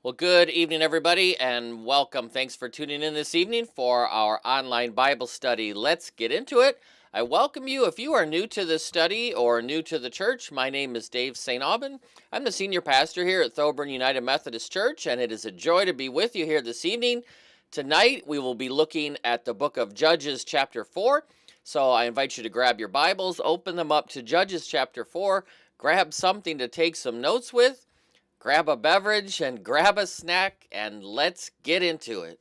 Well, good evening, everybody, and welcome. Thanks for tuning in this evening for our online Bible study. Let's get into it. I welcome you. If you are new to this study or new to the church, my name is Dave St. Aubin. I'm the senior pastor here at Thoburn United Methodist Church, and it is a joy to be with you here this evening. Tonight, we will be looking at the book of Judges, chapter 4. So I invite you to grab your Bibles, open them up to Judges, chapter 4, grab something to take some notes with. Grab a beverage and grab a snack, and let's get into it.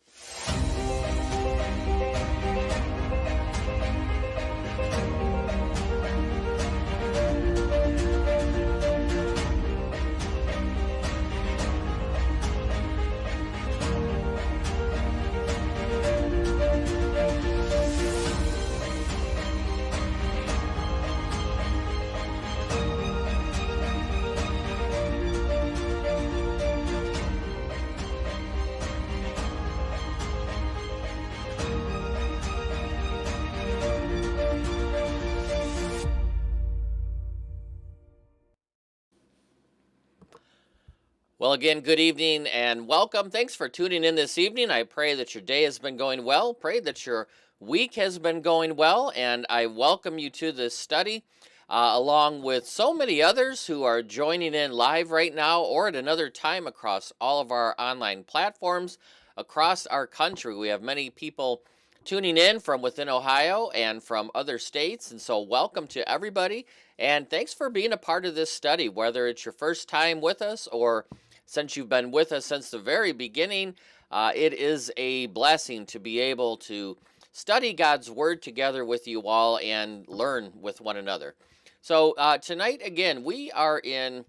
Well, again, good evening and welcome. Thanks for tuning in this evening. I pray that your day has been going well. Pray that your week has been going well, and I welcome you to this study, along with so many others who are joining in live right now or at another time across all of our online platforms across our country. We have many people tuning in from within Ohio and from other states, and so welcome to everybody. And thanks for being a part of this study, whether it's your first time with us or since you've been with us since the very beginning. It is a blessing to be able to study God's Word together with you all and learn with one another. So tonight, again, we are in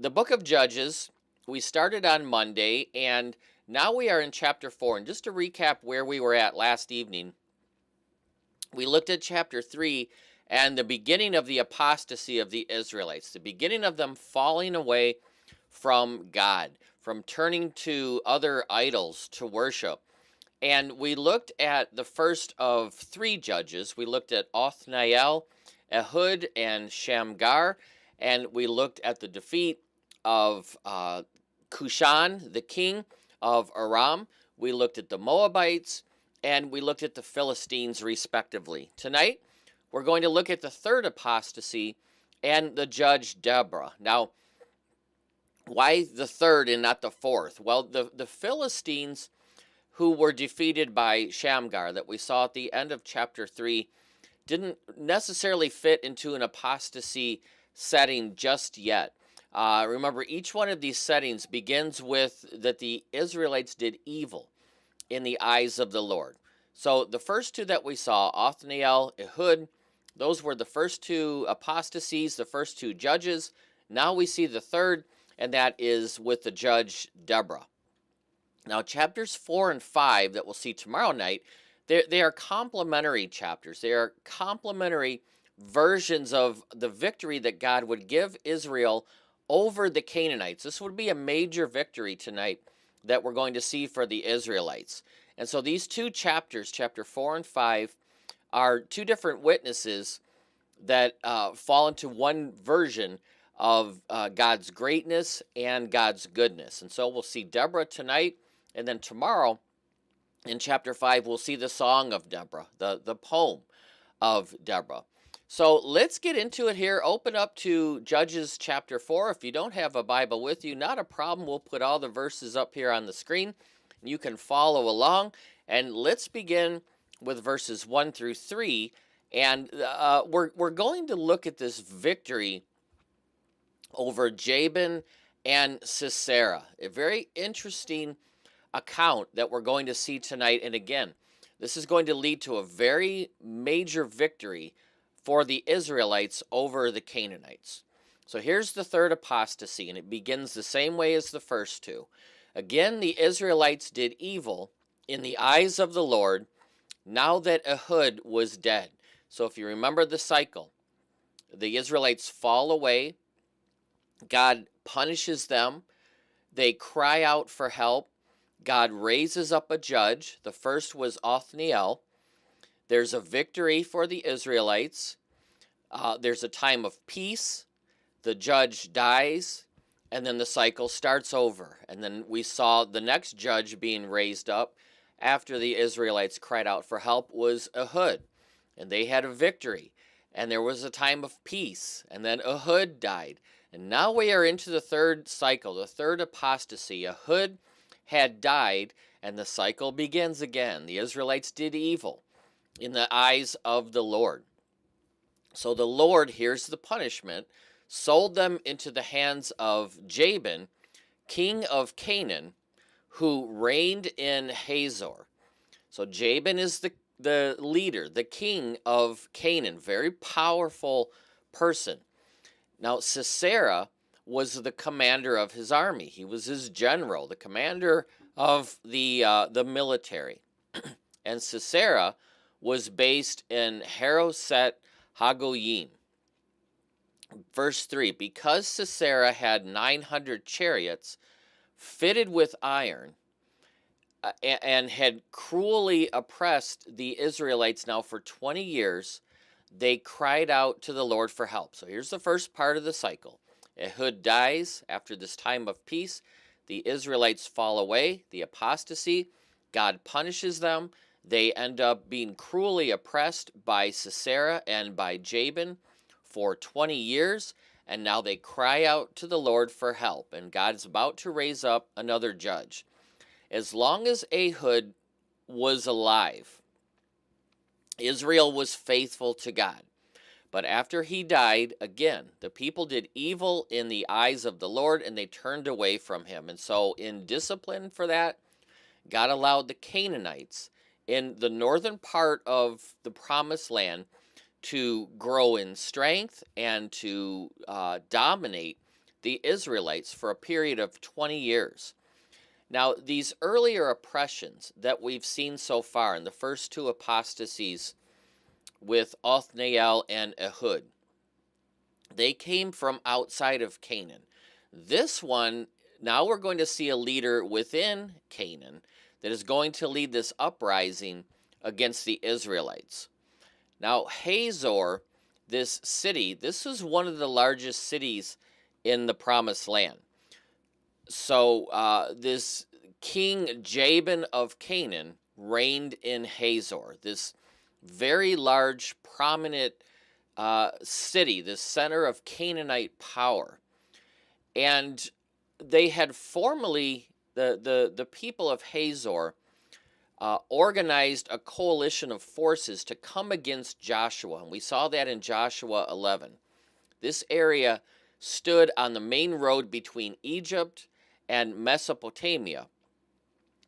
the book of Judges. We started on Monday, and now we are in chapter 4. And just to recap where we were at last evening, we looked at chapter 3 and the beginning of the apostasy of the Israelites, the beginning of them falling away from God, from turning to other idols to worship. And we looked at the first of three judges. We looked at Othniel, Ehud, and Shamgar, and we looked at the defeat of Cushan, the king of Aram. We looked at the Moabites, and we looked at the Philistines, respectively. Tonight, we're going to look at the third apostasy and the judge Deborah. Now, why the third and not the fourth? Well, the Philistines who were defeated by Shamgar that we saw at the end of chapter 3 didn't necessarily fit into an apostasy setting just yet. Remember, each one of these settings begins with that the Israelites did evil in the eyes of the Lord. So the first two that we saw, Othniel, Ehud, those were the first two apostasies, the first two judges. Now we see the third, and that is with the judge Deborah. Now, chapters 4 and 5 that we'll see tomorrow night, they are complementary chapters. They are complementary versions of the victory that God would give Israel over the Canaanites. This would be a major victory tonight that we're going to see for the Israelites. And so these two chapters, chapter 4 and 5, are two different witnesses that fall into one version of God's greatness and God's goodness. And so we'll see Deborah tonight, and then tomorrow in chapter 5, we'll see the song of Deborah, the poem of Deborah. So let's get into it here. Open up to Judges chapter 4. If you don't have a Bible with you, not a problem. We'll put all the verses up here on the screen. You can follow along. And let's begin with verses 1 through 3. And we're going to look at this victory over Jabin and Sisera. A very interesting account that we're going to see tonight. And again, this is going to lead to a very major victory for the Israelites over the Canaanites. So here's the third apostasy, and it begins the same way as the first two. Again, the Israelites did evil in the eyes of the Lord now that Ehud was dead. So if you remember the cycle, the Israelites fall away, God punishes them, they cry out for help, God raises up a judge. The first was Othniel. There's a victory for the Israelites. There's a time of peace. The judge dies. and then the cycle starts over. And then we saw the next judge being raised up after the Israelites cried out for help was Ehud, and they had a victory. And there was a time of peace, and then Ehud died. And now we are into the third cycle, the third apostasy. Ehud had died, and the cycle begins again. The Israelites did evil in the eyes of the Lord. So the Lord, here's the punishment, sold them into the hands of Jabin, king of Canaan, who reigned in Hazor. So Jabin is the leader, the king of Canaan, very powerful person. Now Sisera was the commander of his army. He was his general, the commander of the military. And Sisera was based in Haroset Hagoyim. Verse 3, because Sisera had 900 chariots fitted with iron, and had cruelly oppressed the Israelites now for 20 years, they cried out to the Lord for help. So here's the first part of the cycle. Ehud dies after this time of peace. The Israelites fall away, the apostasy. God punishes them. They end up being cruelly oppressed by Sisera and by Jabin for 20 years. And now they cry out to the Lord for help. And God is about to raise up another judge. As long as Ehud was alive, Israel was faithful to God. But after he died, again, the people did evil in the eyes of the Lord, and they turned away from him. And so in discipline for that, God allowed the Canaanites in the northern part of the Promised Land to grow in strength and to dominate the Israelites for a period of 20 years. Now, these earlier oppressions that we've seen so far in the first two apostasies with Othniel and Ehud, they came from outside of Canaan. This one, now we're going to see a leader within Canaan that is going to lead this uprising against the Israelites. Now, Hazor, this city, this is one of the largest cities in the Promised Land. So this King Jabin of Canaan reigned in Hazor, this very large, prominent city, the center of Canaanite power. And they had formerly, the people of Hazor organized a coalition of forces to come against Joshua. And we saw that in Joshua 11. This area stood on the main road between Egypt and Mesopotamia.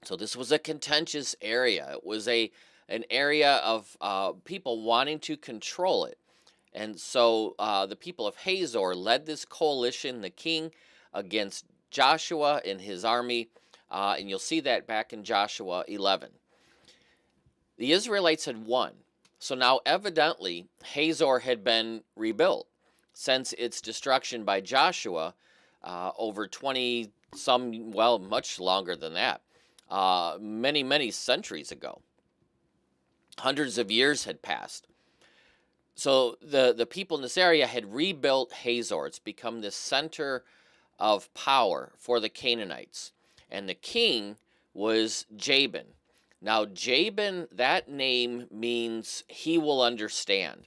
So this was a contentious area. It was an area of people wanting to control it. And so the people of Hazor led this coalition, the king, against Joshua and his army. And you'll see that back in Joshua 11. The Israelites had won. So now evidently Hazor had been rebuilt since its destruction by Joshua over 20 some, well, much longer than that. Many, many centuries ago. Hundreds of years had passed. So the people in this area had rebuilt Hazor. It's become this center of power for the Canaanites. And the king was Jabin. Now, Jabin, that name means he will understand.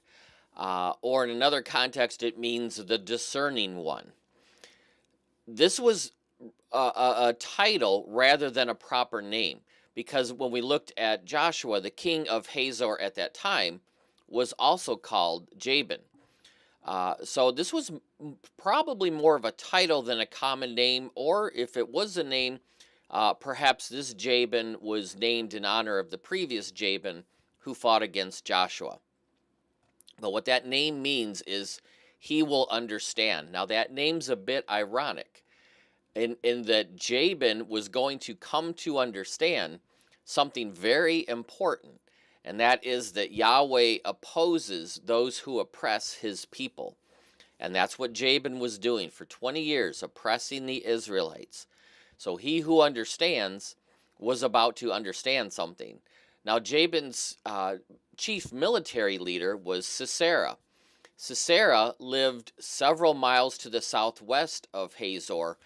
Or in another context, it means the discerning one. This was a title rather than a proper name, because when we looked at Joshua, the king of Hazor at that time was also called Jabin. So this was probably more of a title than a common name, or if it was a name, perhaps this Jabin was named in honor of the previous Jabin who fought against Joshua. But what that name means is he will understand. Now that name's a bit ironic in that Jabin was going to come to understand something very important, and that is that Yahweh opposes those who oppress his people. And that's what Jabin was doing for 20 years, oppressing the Israelites. So he who understands was about to understand something. Now Jabin's chief military leader was Sisera. Sisera lived several miles to the southwest of Hazor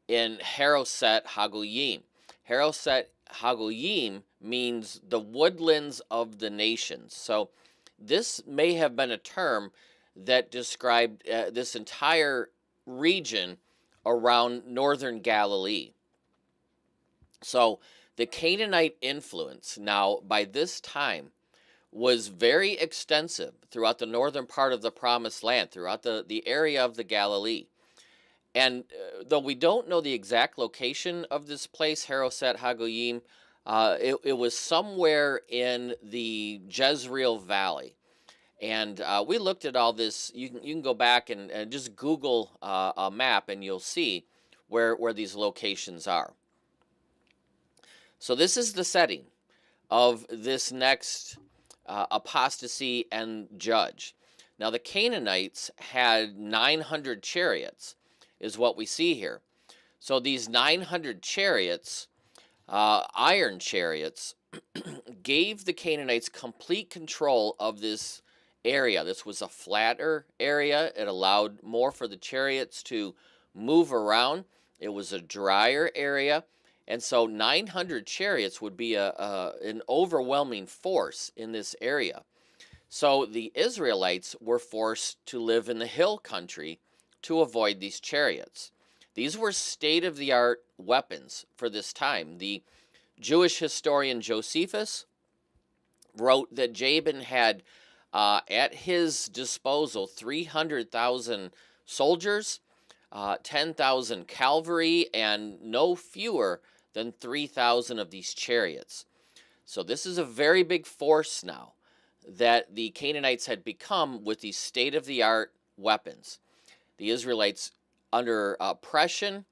in Haroset Hagoyim. Haroset Hagoyim means the woodlands of the nations. So this may have been a term that described this entire region around northern Galilee. So the Canaanite influence now by this time was very extensive throughout the northern part of the promised land, throughout the area of the Galilee. And though we don't know the exact location of this place, Haroset Hagoyim, it was somewhere in the Jezreel Valley. And we looked at all this. You can go back and just Google a map, and you'll see where these locations are. So this is the setting of this next apostasy and judge. Now the Canaanites had 900 chariots, is what we see here. So these 900 chariots, iron chariots, gave the Canaanites complete control of this area. This was a flatter area. It allowed more for the chariots to move around. It was a drier area. And so 900 chariots would be an overwhelming force in this area. So the Israelites were forced to live in the hill country to avoid these chariots. These were state-of-the-art weapons for this time. The Jewish historian Josephus wrote that Jabin had at his disposal 300,000 soldiers, 10,000 cavalry, and no fewer than 3,000 of these chariots. So this is a very big force now that the Canaanites had become with these state-of-the-art weapons. The Israelites, under oppression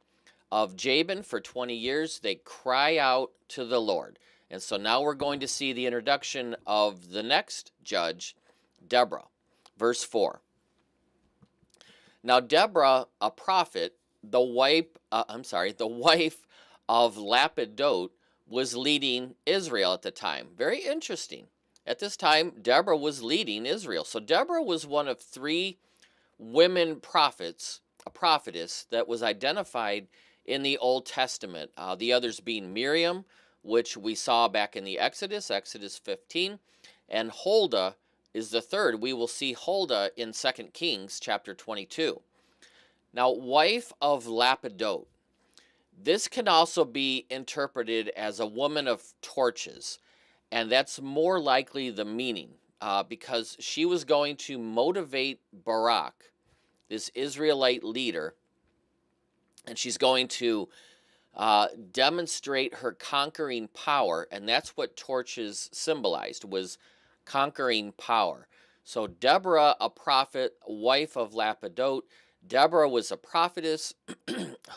of Jabin for 20 years, they cry out to the Lord. And so now we're going to see the introduction of the next judge, Deborah. Verse 4. Now Deborah, a prophet, the wife of Lapidot, was leading Israel at the time. Very interesting. At this time, Deborah was leading Israel. So Deborah was one of 3 women prophets, a prophetess that was identified in the Old Testament. The others being Miriam, which we saw back in the Exodus 15, and Huldah is the third. We will see Huldah in 2 Kings chapter 22. Now, wife of Lapidot. This can also be interpreted as a woman of torches, and that's more likely the meaning, because she was going to motivate Barak, this Israelite leader, and she's going to demonstrate her conquering power, and that's what torches symbolized, was conquering power. So Deborah, a prophet, wife of Lapidot. Deborah was a prophetess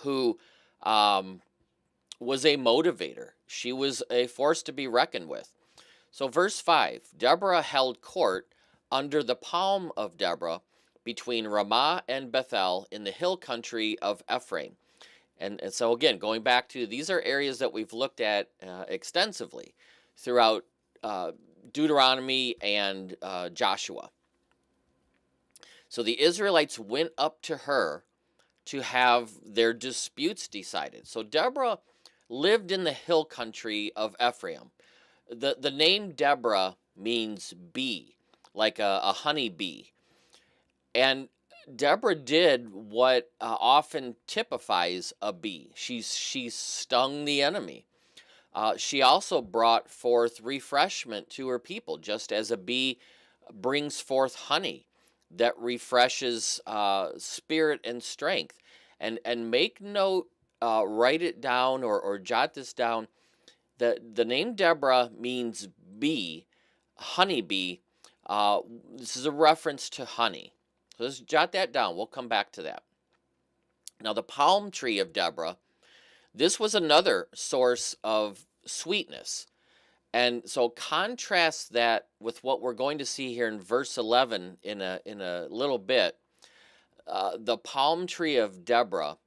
who was a motivator. She was a force to be reckoned with. So verse 5, Deborah held court under the palm of Deborah between Ramah and Bethel in the hill country of Ephraim. And so again, going back to, these are areas that we've looked at extensively throughout Deuteronomy and Joshua. So the Israelites went up to her to have their disputes decided. So Deborah lived in the hill country of Ephraim. The name Deborah means bee, like a honey bee. And Deborah did what often typifies a bee. She stung the enemy. She also brought forth refreshment to her people, just as a bee brings forth honey that refreshes spirit and strength. And make note, write it down or jot this down. The name Deborah means bee, honeybee. This is a reference to honey. So let's jot that down. We'll come back to that. Now the palm tree of Deborah, this was another source of sweetness. And so contrast that with what we're going to see here in verse 11 in a little bit. The palm tree of Deborah,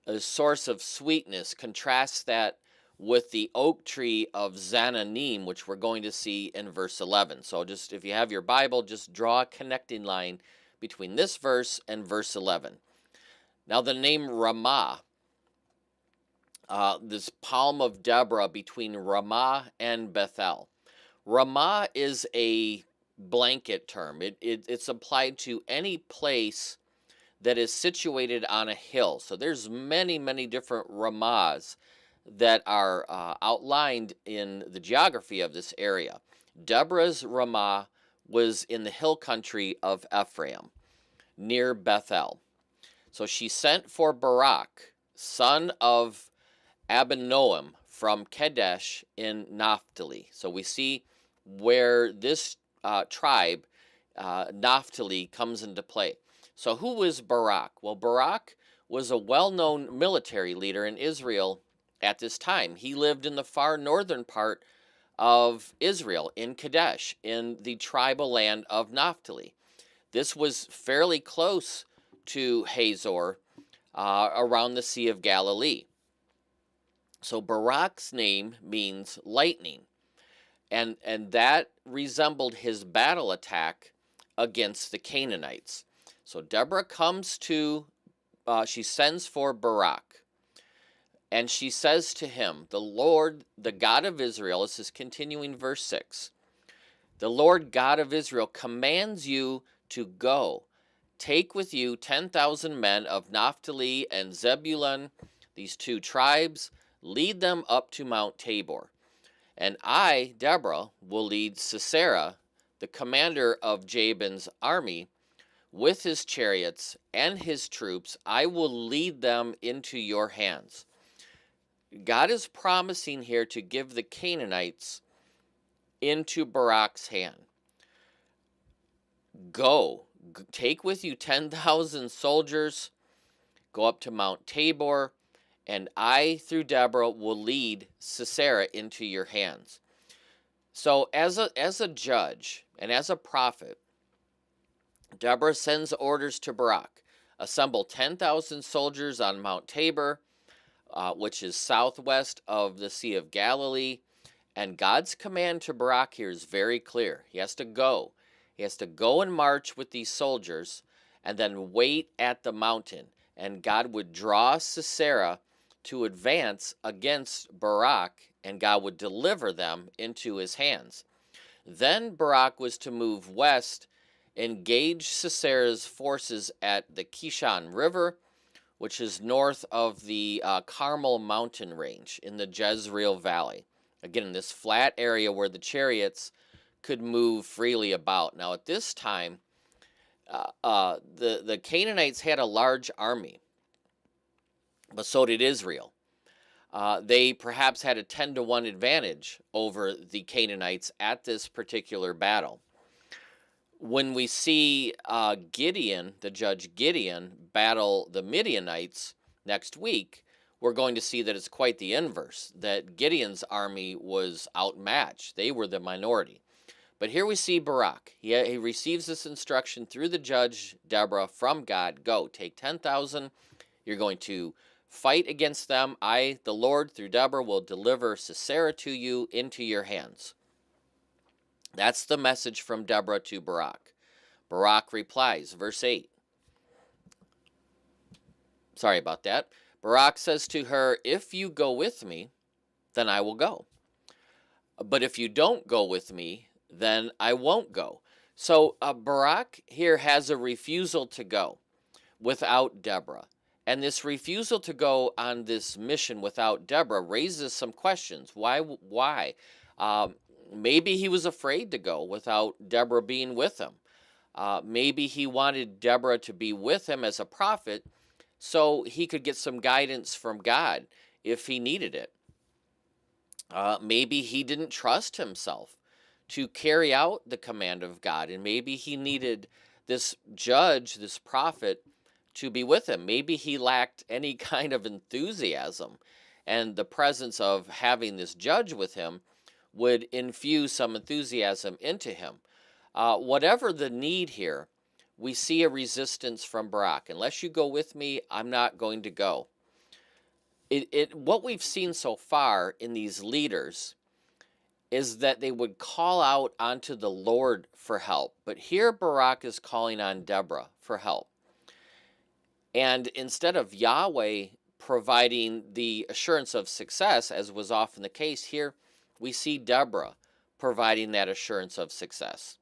a source of sweetness, contrasts that with the oak tree of Zananim, which we're going to see in verse 11. So just, if you have your Bible, just draw a connecting line between this verse and verse 11. Now, the name Ramah, this palm of Deborah between Ramah and Bethel. Ramah is a blanket term. It's applied to any place that is situated on a hill. So there's many, many different Ramahs that are outlined in the geography of this area. Deborah's Ramah was in the hill country of Ephraim, near Bethel. So she sent for Barak, son of Abinoam, from Kadesh in Naphtali. So we see where this tribe, Naphtali, comes into play. So who was Barak? Well, Barak was a well-known military leader in Israel at this time. He lived in the far northern part of Israel, in Kadesh, in the tribal land of Naphtali. This was fairly close to Hazor, around the Sea of Galilee. So Barak's name means lightning, and that resembled his battle attack against the Canaanites. So Deborah comes to, she sends for Barak, and she says to him, the Lord, the God of Israel, this is continuing verse 6, the Lord God of Israel commands you to go. Take with you 10,000 men of Naphtali and Zebulun, these two tribes, lead them up to Mount Tabor. And I, Deborah, will lead Sisera, the commander of Jabin's army, with his chariots and his troops. I will lead them into your hands. God is promising here to give the Canaanites into Barak's hand. Go, take with you 10,000 soldiers, go up to Mount Tabor, and I, through Deborah, will lead Sisera into your hands. So as a judge and as a prophet, Deborah sends orders to Barak, assemble 10,000 soldiers on Mount Tabor, which is southwest of the Sea of Galilee. And God's command to Barak here is very clear. He has to go. He has to go and march with these soldiers and then wait at the mountain. And God would draw Sisera to advance against Barak, and God would deliver them into his hands. Then Barak was to move west, engage Sisera's forces at the Kishon River, which is north of the Carmel mountain range in the Jezreel Valley. Again, in this flat area where the chariots could move freely about. Now, at this time, the Canaanites had a large army, but so did Israel. They perhaps had a 10-to-1 advantage over the Canaanites at this particular battle. When we see Gideon, the judge Gideon, battle the Midianites next week, we're going to see that it's quite the inverse, that Gideon's army was outmatched. They were the minority. But here we see Barak. He receives this instruction through the judge, Deborah, from God. Go, take 10,000. You're going to fight against them. I, the Lord, through Deborah, will deliver Sisera to you into your hands. That's the message from Deborah to Barak. Barak replies, verse 8. Sorry about that. Barak says to her, if you go with me, then I will go. But if you don't go with me, then I won't go. So Barak here has a refusal to go without Deborah. And this refusal to go on this mission without Deborah raises some questions. Why? Maybe he was afraid to go without Deborah being with him. Maybe he wanted Deborah to be with him as a prophet so he could get some guidance from God if he needed it. Maybe he didn't trust himself to carry out the command of God, and maybe he needed this judge, this prophet, to be with him. Maybe he lacked any kind of enthusiasm, and the presence of having this judge with him would infuse some enthusiasm into him. Whatever the need here, we see a resistance from Barak. Unless you go with me, I'm not going to go. What we've seen so far in these leaders is that they would call out onto the Lord for help. But here Barak is calling on Deborah for help. And instead of Yahweh providing the assurance of success, as was often the case, here we see Deborah providing that assurance of success.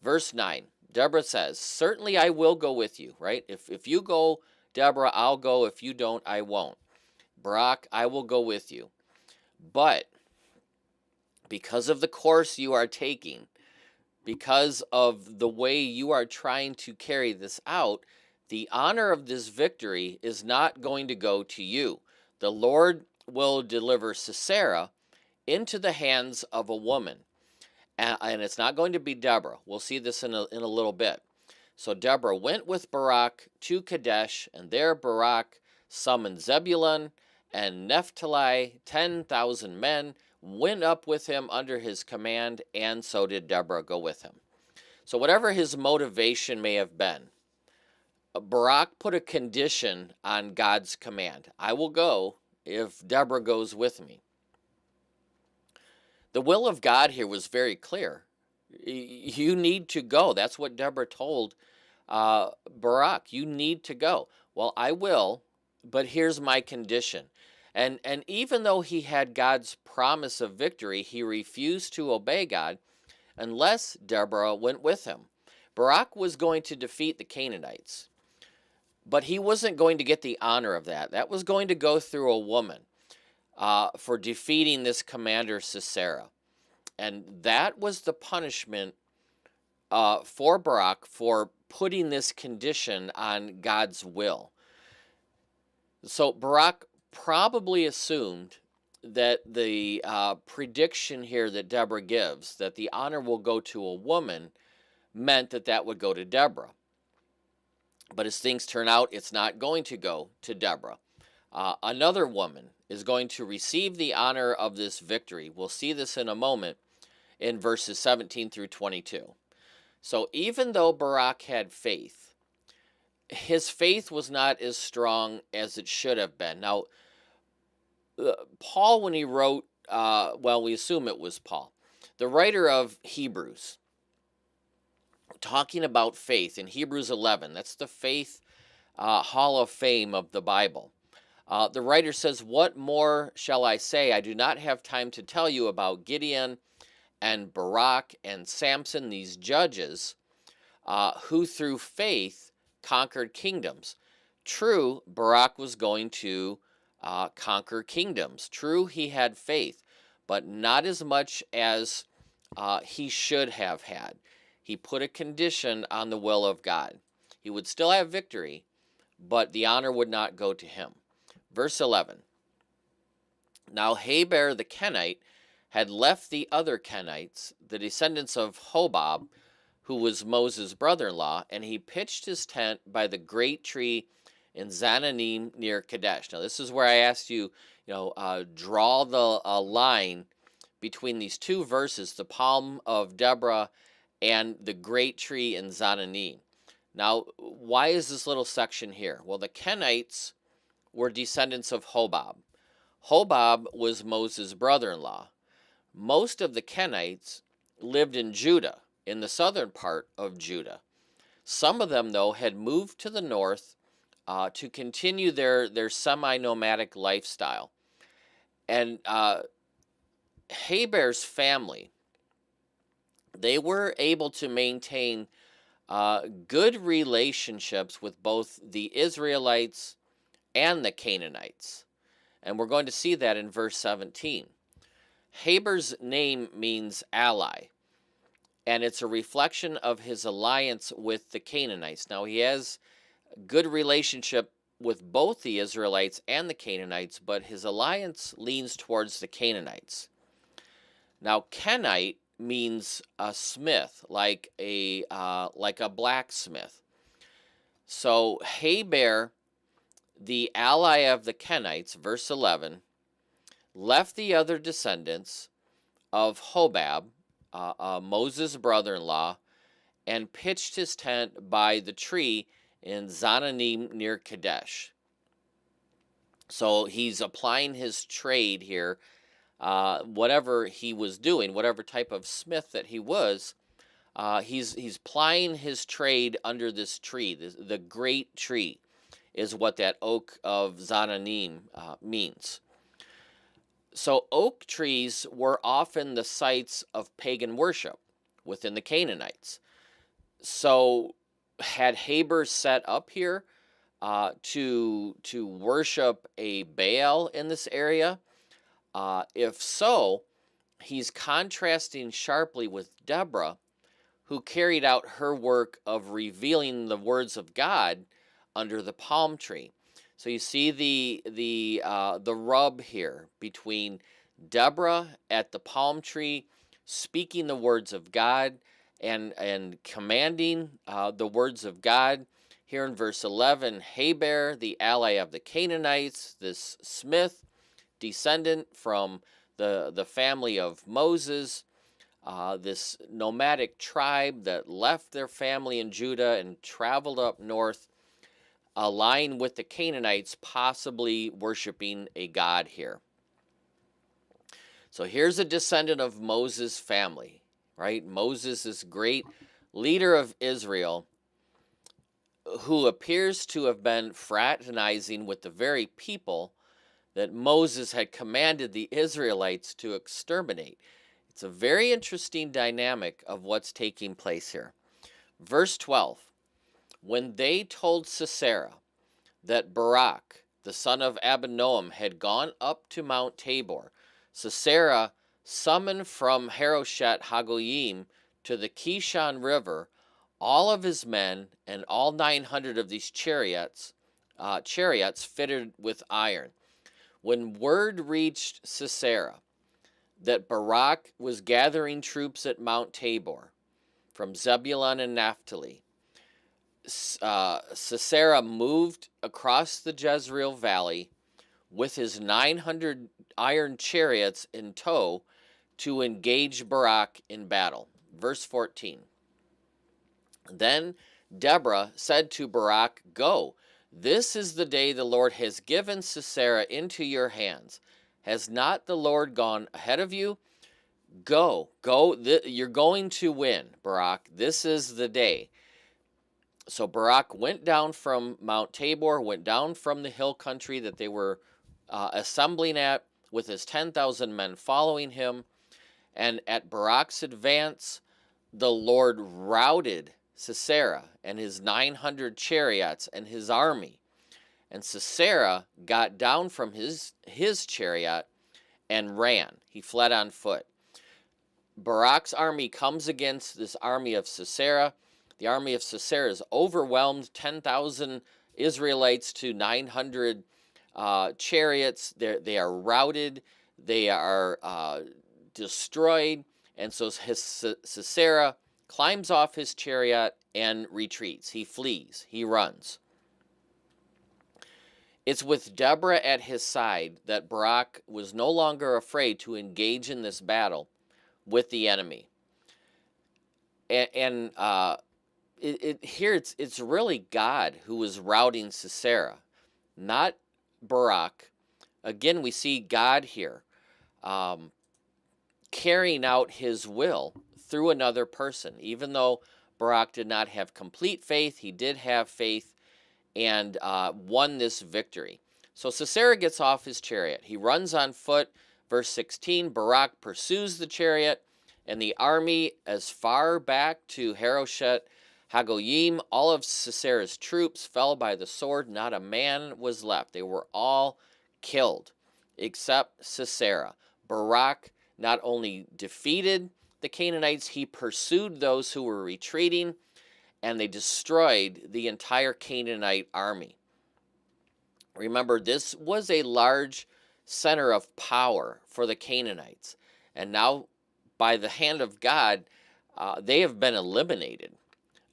Verse 9, Deborah says, "Certainly I will go with you," right? If you go, Deborah, I'll go. If you don't, I won't. Barak, I will go with you. But because of the course you are taking, because of the way you are trying to carry this out, the honor of this victory is not going to go to you. The Lord will deliver Sisera into the hands of a woman. And it's not going to be Deborah. We'll see this in a little bit. So Deborah went with Barak to Kadesh, and there Barak summoned Zebulun and Naphtali, 10,000 men, went up with him under his command, and so did Deborah go with him. So whatever his motivation may have been, Barak put a condition on God's command. I will go if Deborah goes with me. The will of God here was very clear. You need to go. That's what Deborah told Barak. You need to go. Well, I will, but here's my condition. And even though he had God's promise of victory, he refused to obey God unless Deborah went with him. Barak was going to defeat the Canaanites, but he wasn't going to get the honor of that. That was going to go through a woman for defeating this commander Sisera. And that was the punishment for Barak for putting this condition on God's will. So Barak probably assumed that the prediction here that Deborah gives, that the honor will go to a woman, meant that that would go to Deborah. But as things turn out, it's not going to go to Deborah. Another woman is going to receive the honor of this victory. We'll see this in a moment in verses 17 through 22. So even though Barak had faith, his faith was not as strong as it should have been. Now, Paul, when he wrote, well, we assume it was Paul, the writer of Hebrews, talking about faith in Hebrews 11, that's the faith hall of fame of the Bible. The writer says, "What more shall I say? I do not have time to tell you about Gideon and Barak and Samson, these judges, who through faith conquered kingdoms." True, Barak was going to conquer kingdoms. True, he had faith, but not as much as he should have had. He put a condition on the will of God. He would still have victory, but the honor would not go to him. Verse 11. Now Heber the Kenite had left the other Kenites, the descendants of Hobab, who was Moses' brother-in-law, and he pitched his tent by the great tree in Zananim near Kadesh. Now this is where I asked you, draw the line between these two verses, the palm of Deborah and the great tree in Zananim. Now, why is this little section here? Well, the Kenites were descendants of Hobab. Hobab was Moses' brother-in-law. Most of the Kenites lived in Judah, in the southern part of Judah. Some of them, though, had moved to the north to continue their semi-nomadic lifestyle. And Heber's family, they were able to maintain good relationships with both the Israelites and the Canaanites. And we're going to see that in verse 17. Heber's name means ally, and it's a reflection of his alliance with the Canaanites. Now, he has good relationship with both the Israelites and the Canaanites, but his alliance leans towards the Canaanites. Now, Kenite means a smith, like a blacksmith. So Heber, the ally of the Kenites, verse 11, left the other descendants of Hobab, Moses' brother-in-law, and pitched his tent by the tree in Zananim near Kadesh. So he's applying his trade here whatever he was doing, whatever type of smith that he was. He's plying his trade under this tree. The great tree is what that oak of Zananim means. So oak trees were often the sites of pagan worship within the Canaanites. So had Haber set up here to worship a Baal in this area? If so, he's contrasting sharply with Deborah, who carried out her work of revealing the words of God under the palm tree. So you see the rub here between Deborah at the palm tree, speaking the words of God and commanding the words of God. Here in verse 11, Heber, the ally of the Canaanites, this smith, descendant from the family of Moses, this nomadic tribe that left their family in Judah and traveled up north, aligned with the Canaanites, possibly worshiping a god here. So here's a descendant of Moses' family, right? Moses, this great leader of Israel, who appears to have been fraternizing with the very people that Moses had commanded the Israelites to exterminate. It's a very interesting dynamic of what's taking place here. Verse 12, when they told Sisera that Barak, the son of Abinoam, had gone up to Mount Tabor, Sisera summoned from Haroshet Hagoyim to the Kishon River all of his men and all 900 of these chariots fitted with iron. When word reached Sisera that Barak was gathering troops at Mount Tabor from Zebulun and Naphtali, Sisera moved across the Jezreel Valley with his 900 iron chariots in tow to engage Barak in battle. Verse 14. Then Deborah said to Barak, "Go, this is the day the Lord has given Sisera into your hands. Has not the Lord gone ahead of you? Go, you're going to win, Barak. This is the day." So Barak went down from Mount Tabor, went down from the hill country that they were assembling at, with his 10,000 men following him. And at Barak's advance, the Lord routed Sisera and his 900 chariots and his army. And Sisera got down from his chariot and ran. He fled on foot. Barak's army comes against this army of Sisera. The army of Sisera is overwhelmed, 10,000 Israelites to 900 chariots. They are routed. They are destroyed. And so Sisera climbs off his chariot and retreats. He flees. He runs. It's with Deborah at his side that Barak was no longer afraid to engage in this battle with the enemy. And here it's really God who was routing Sisera, not Barak. Again, we see God here carrying out his will through another person. Even though Barak did not have complete faith, he did have faith and won this victory. So Sisera gets off his chariot. He runs on foot. Verse 16, Barak pursues the chariot and the army as far back to Haroshet Hagoyim. All of Sisera's troops fell by the sword. Not a man was left. They were all killed except Sisera. Barak not only defeated the Canaanites, he pursued those who were retreating, and they destroyed the entire Canaanite army. Remember, this was a large center of power for the Canaanites, and now by the hand of God, they have been eliminated.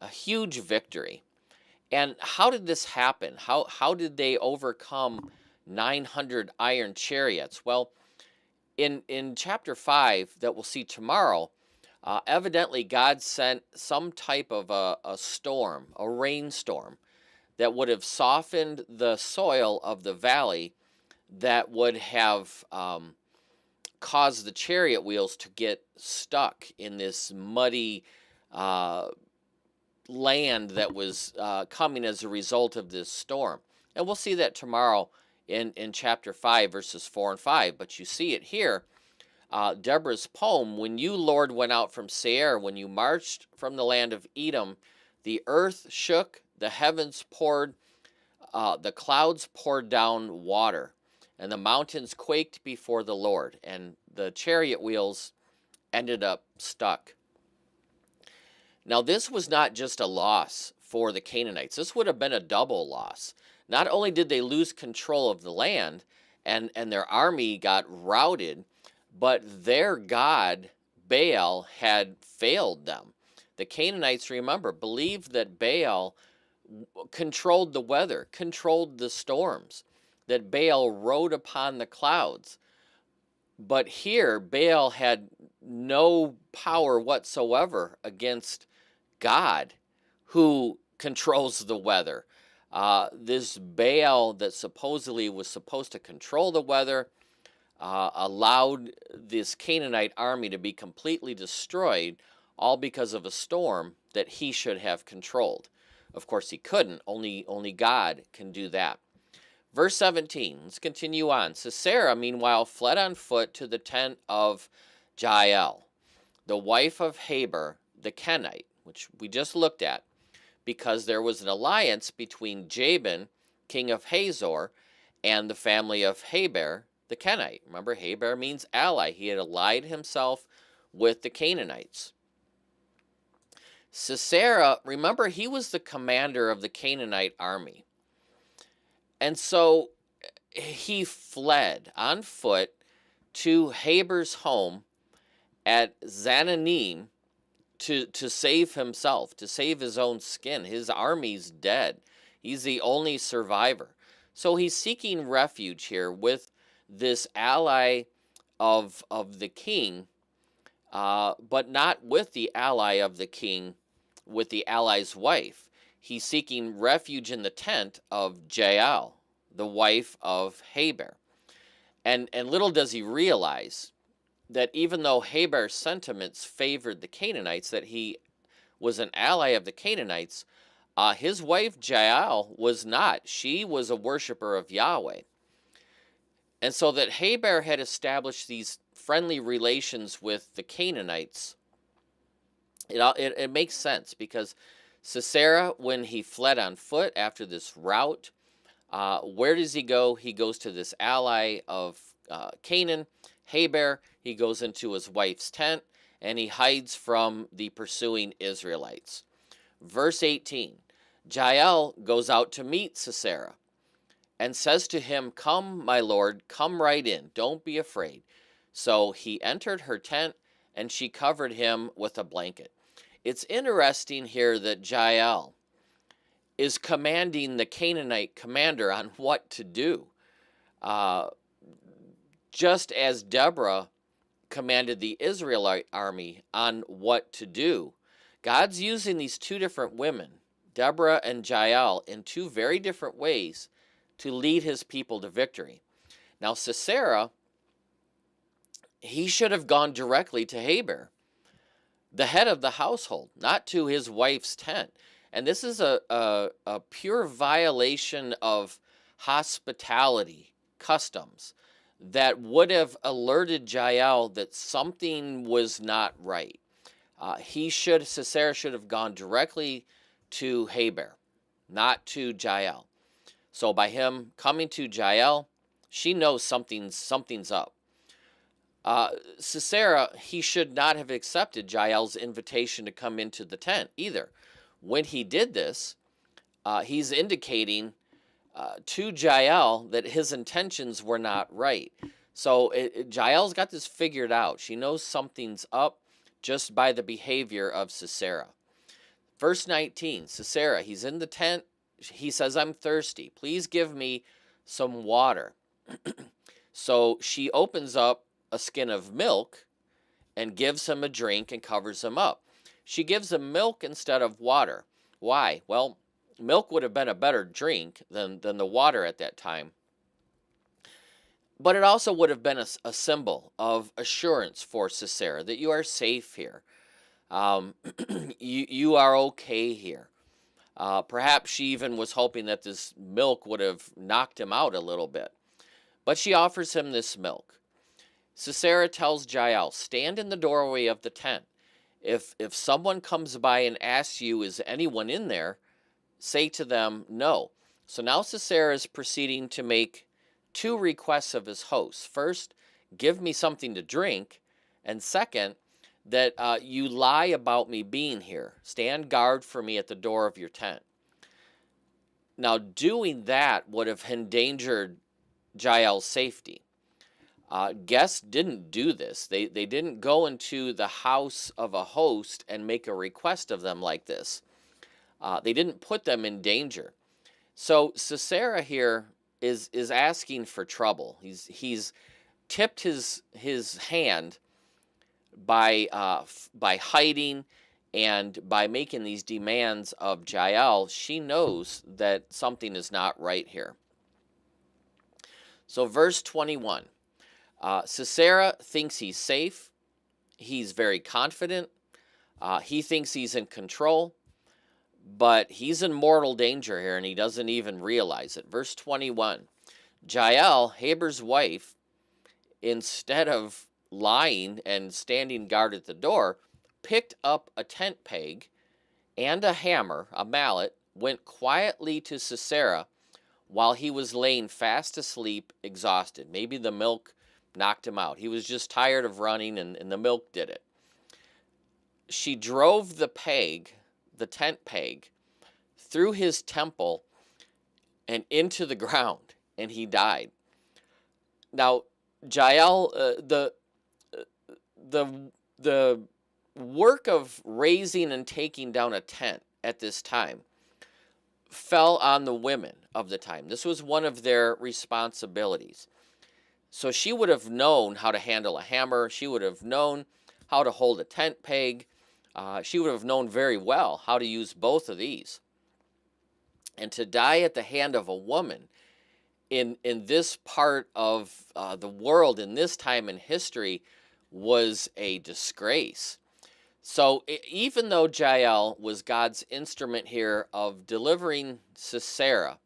A huge victory. And how did this happen? How did they overcome 900 iron chariots? Well, in chapter 5 that we'll see tomorrow, evidently God sent some type of a storm, a rainstorm, that would have softened the soil of the valley, that would have caused the chariot wheels to get stuck in this muddy uh, land that was coming as a result of this storm. And we'll see that tomorrow in chapter 5, verses 4 and 5. But you see it here. Deborah's poem, when you, Lord, went out from Seir, when you marched from the land of Edom, the earth shook, the heavens poured, the clouds poured down water, and the mountains quaked before the Lord, and the chariot wheels ended up stuck. Now, this was not just a loss for the Canaanites. This would have been a double loss. Not only did they lose control of the land and their army got routed, but their god, Baal, had failed them. The Canaanites, remember, believed that Baal controlled the weather, controlled the storms, that Baal rode upon the clouds. But here, Baal had no power whatsoever against God, who controls the weather. This Baal that supposedly was supposed to control the weather allowed this Canaanite army to be completely destroyed, all because of a storm that he should have controlled. Of course, he couldn't. Only God can do that. Verse 17, let's continue on. Sisera, meanwhile, fled on foot to the tent of Jael, the wife of Heber the Kenite, which we just looked at, because there was an alliance between Jabin, king of Hazor, and the family of Heber the Kenite. Remember, Heber means ally. He had allied himself with the Canaanites. Sisera, remember, he was the commander of the Canaanite army. And so he fled on foot to Heber's home at Zananim to save himself, to save his own skin. His army's dead. He's the only survivor. So he's seeking refuge here with this ally of the king, but not with the ally of the king, with the ally's wife. He's seeking refuge in the tent of Jael, the wife of Heber. And little does he realize that even though Heber's sentiments favored the Canaanites, that he was an ally of the Canaanites, his wife Jael was not. She was a worshiper of Yahweh. And so that Heber had established these friendly relations with the Canaanites, it makes sense, because Sisera, when he fled on foot after this rout, where does he go? He goes to this ally of Canaan, Heber. He goes into his wife's tent, and he hides from the pursuing Israelites. Verse 18, Jael goes out to meet Sisera and says to him, "Come, my lord, come right in. Don't be afraid." So he entered her tent, and she covered him with a blanket. It's interesting here that Jael is commanding the Canaanite commander on what to do, just as Deborah commanded the Israelite army on what to do. God's using these two different women, Deborah and Jael, in two very different ways to lead his people to victory. Now, Sisera, he should have gone directly to Heber, the head of the household, not to his wife's tent. And this is a pure violation of hospitality customs that would have alerted Jael that something was not right. Sisera should have gone directly to Heber, not to Jael. So by him coming to Jael, she knows something's up. Sisera, he should not have accepted Jael's invitation to come into the tent either. When he did this, he's indicating to Jael that his intentions were not right. So Jael's got this figured out. She knows something's up just by the behavior of Sisera. Verse 19, Sisera, he's in the tent. He says, "I'm thirsty. Please give me some water." So she opens up a skin of milk and gives him a drink and covers him up. She gives him milk instead of water. Why? Well, milk would have been a better drink than the water at that time. But it also would have been a symbol of assurance for Sisera that you are safe here. Um, you are okay here. Perhaps she even was hoping that this milk would have knocked him out a little bit. But she offers him this milk. Sisera tells Jael, stand in the doorway of the tent. If someone comes by and asks you, is anyone in there? Say to them, no. So now Sisera is proceeding to make two requests of his host. First, give me something to drink. And second, that you lie about me being here. Stand guard for me at the door of your tent. Now, doing that would have endangered Jael's safety. Guests didn't do this. They didn't go into the house of a host and make a request of them like this. They didn't put them in danger. So Sisera here is asking for trouble. He's tipped his hand by hiding and by making these demands of Jael. She knows that something is not right here. So verse 21, Sisera thinks he's safe. He's very confident. He thinks he's in control, but he's in mortal danger here and he doesn't even realize it. Verse 21, Jael, Heber's wife, instead of lying and standing guard at the door, picked up a tent peg and a hammer, a mallet, went quietly to Sisera while he was laying fast asleep, exhausted. Maybe the milk knocked him out. He was just tired of running and the milk did it. She drove the tent peg, through his temple and into the ground, and he died. Now, Jael, the work of raising and taking down a tent at this time fell on the women of the time. This was one of their responsibilities. So she would have known how to handle a hammer. She would have known how to hold a tent peg. She would have known very well how to use both of these. And to die at the hand of a woman in this part of the world, in this time in history, was a disgrace. So even though Jael was God's instrument here of delivering Sisera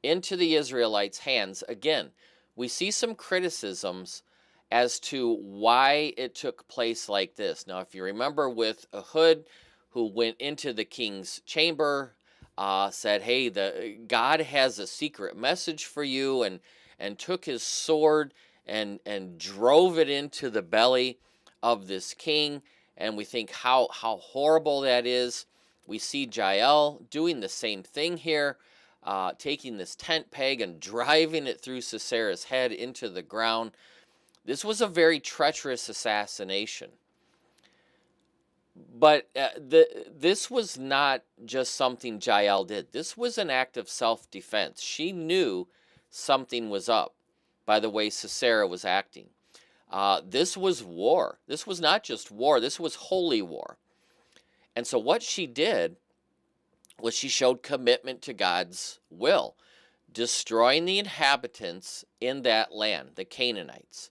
into the Israelites' hands, again, we see some criticisms as to why it took place like this. Now, if you remember with Ehud, who went into the king's chamber, said, hey, God has a secret message for you, and took his sword and drove it into the belly of this king. And we think how horrible that is. We see Jael doing the same thing here, taking this tent peg and driving it through Sisera's head into the ground. This was a very treacherous assassination. But this was not just something Jael did. This was an act of self-defense. She knew something was up by the way Sisera was acting. This was war. This was not just war. This was holy war. And so what she did was she showed commitment to God's will, destroying the inhabitants in that land, the Canaanites.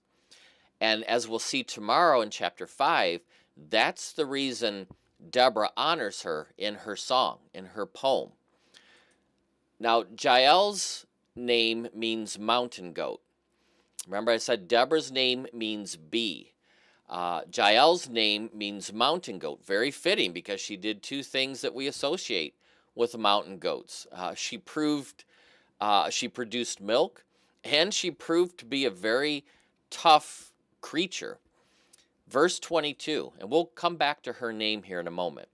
And as we'll see tomorrow in chapter 5, that's the reason Deborah honors her in her song, in her poem. Now, Jael's name means mountain goat. Remember I said Deborah's name means bee. Jael's name means mountain goat. Very fitting because she did two things that we associate with mountain goats. She produced milk, and she proved to be a very tough creature. Verse 22, and we'll come back to her name here in a moment.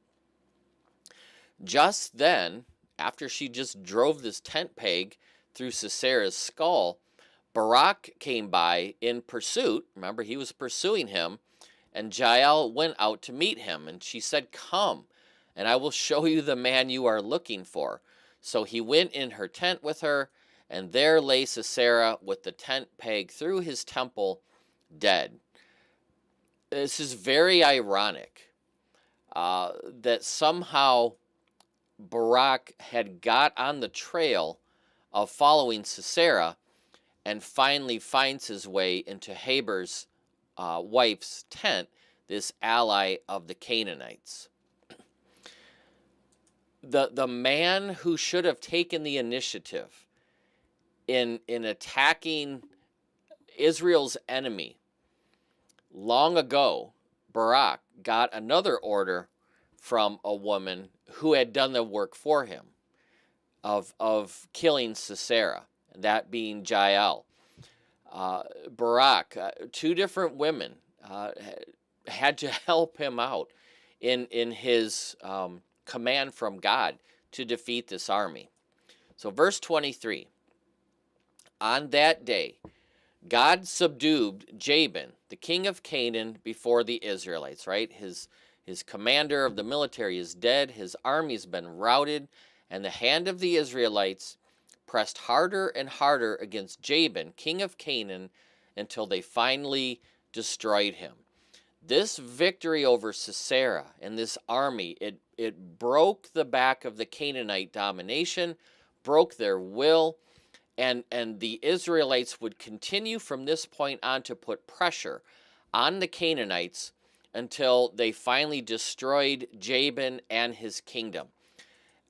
Just then, after she just drove this tent peg through Sisera's skull, Barak came by in pursuit. Remember, he was pursuing him, and Jael went out to meet him, and she said, come, and I will show you the man you are looking for. So he went in her tent with her, and there lay Sisera with the tent peg through his temple, dead. This is very ironic that somehow Barak had got on the trail of following Sisera, and finally finds his way into Heber's wife's tent, this ally of the Canaanites. The man who should have taken the initiative in attacking Israel's enemy long ago, Barak, got another order from a woman who had done the work for him of killing Sisera, that being Jael. Barak, two different women had to help him out in his command from God to defeat this army. So verse 23, on that day, God subdued Jabin, the king of Canaan, before the Israelites, right? His commander of the military is dead. His army's been routed, and the hand of the Israelites pressed harder and harder against Jabin, king of Canaan, until they finally destroyed him. This victory over Sisera and this army, it broke the back of the Canaanite domination, broke their will, and the Israelites would continue from this point on to put pressure on the Canaanites until they finally destroyed Jabin and his kingdom.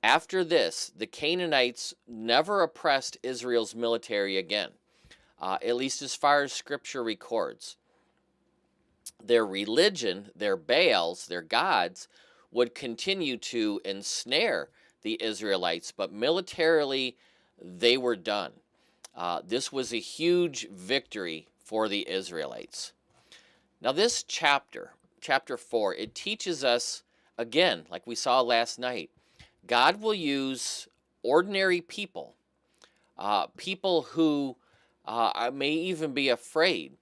After this, the Canaanites never oppressed Israel's military again, at least as far as Scripture records. Their religion, their Baals, their gods, would continue to ensnare the Israelites, but militarily, they were done. This was a huge victory for the Israelites. Now this chapter 4, it teaches us, again, like we saw last night, God will use ordinary people, people who may even be afraid,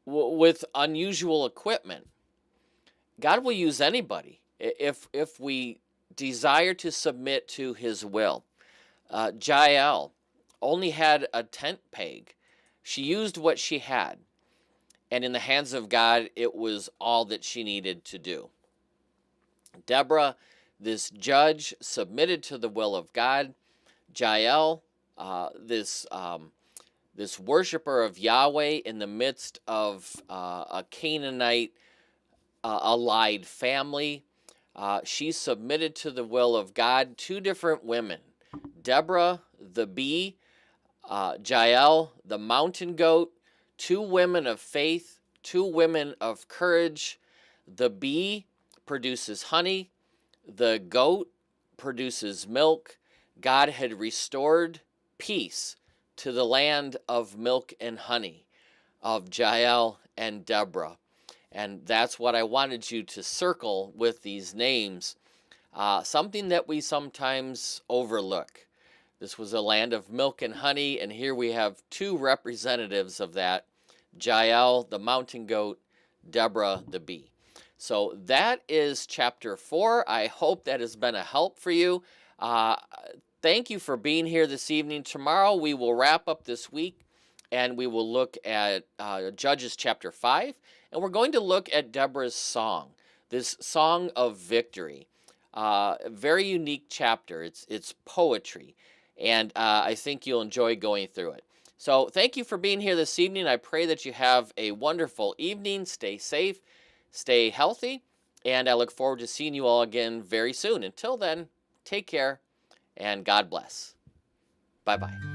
with unusual equipment. God will use anybody if we desire to submit to his will. Jael only had a tent peg. She used what she had, and in the hands of God, it was all that she needed to do. Deborah, this judge, submitted to the will of God. Jael, this worshiper of Yahweh in the midst of a Canaanite allied family, she submitted to the will of God. Two different women, Deborah, the bee, Jael, the mountain goat, two women of faith, two women of courage. The bee produces honey. The goat produces milk. God had restored peace to the land of milk and honey, of Jael and Deborah. And that's what I wanted you to circle with these names, something that we sometimes overlook. This was a land of milk and honey, and here we have two representatives of that, Jael, the mountain goat, Deborah, the bee. So that is chapter 4. I hope that has been a help for you. Thank you for being here this evening. Tomorrow we will wrap up this week, and we will look at Judges chapter 5, and we're going to look at Deborah's song, this song of victory. A very unique chapter. It's poetry, and I think you'll enjoy going through it. So thank you for being here this evening. I pray that you have a wonderful evening. Stay safe, stay healthy, and I look forward to seeing you all again very soon. Until then, take care, and God bless. Bye-bye.